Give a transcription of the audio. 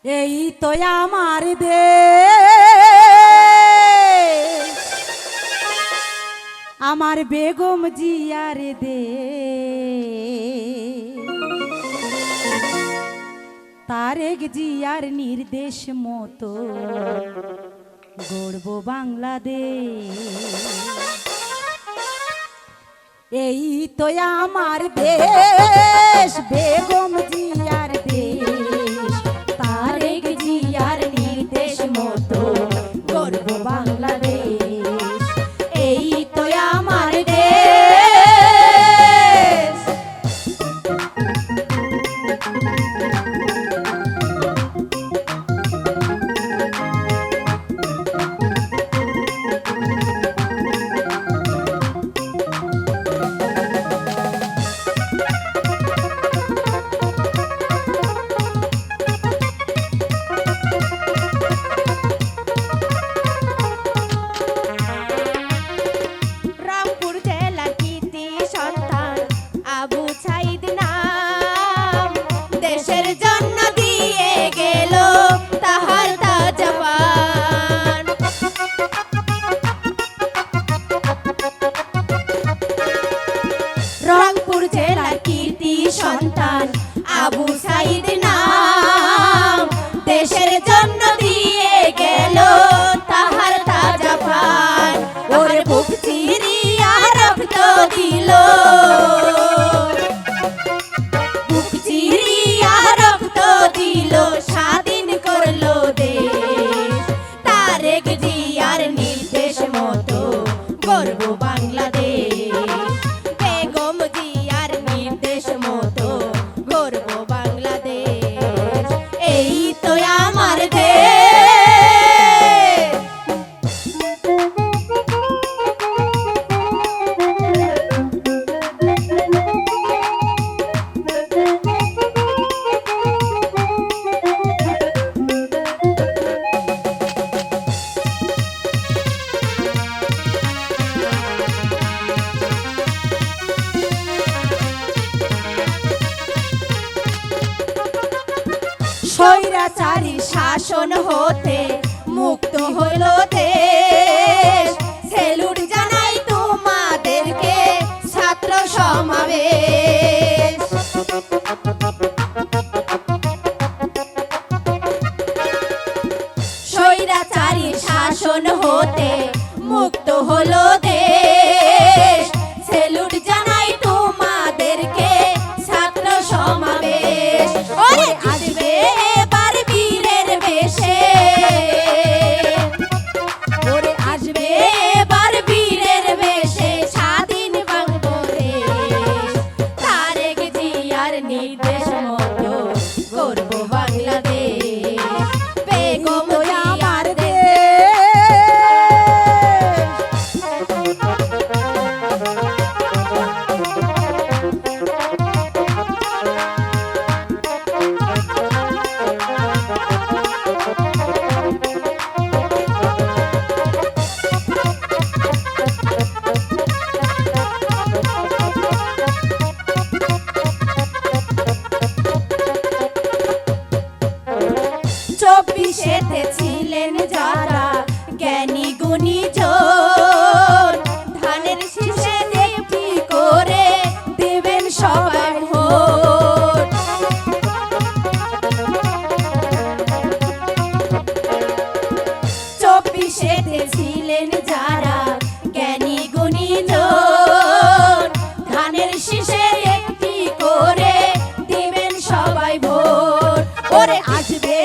এই তো আমার আমার বেগম জিয়ার তারেক জিয়ার নির্দেশ মতো গড়ব বাংলাদেশ। এই তো আমার দেশ, বেগম জিয়ার দেশ, তারেক জিয়ার নির্দেশ মতো গড়ব বাংলাদেশ। এই তো আমার দেশ। রংপুর জেলার কীর্তি সন্তান আবু সাইদ নাম, দেশের জন্য দিয়ে গেল তাহার তাজা প্রাণ। ওর বুক চিরিয়া রক্ত দিল, বুক চিরিয়া রক্ত দিল, স্বাধীন করলো দেশ। তারেক জিয়ার নির্দেশ মতো গর্ব বাংলাদেশ। স্বৈরাচারী শাসন হতে মুক্ত হলো দেশ। সেলুট জানাই তোমাদেরকে ছাত্র সমাবেশ। স্বৈরাচারী শাসন হতে মুক্ত হলো দেশ। সেলুট জানাই তোমাদেরকে ছাত্র সমাবেশ। ওরে আসবে এবার বীরের বেশে, ওরে আসবে এবার বীরের বেশে, স্বাধীন বাংলাদেশ। তারেক জিয়ার নির্দেশ মতো গর্ব বাংলাদেশ। বেগম জিয়ার চব্বিশেতে ছিলেন যারা জ্ঞানী গুণী জন, ধানের শীষে একটি করে দেবেন সবাই ভোট। চব্বিশেতে ছিলেন যারা জ্ঞানী গুণী জন, ধানের শীষে একটি করে দেবেন সবাই ভোট। ওরে আসবে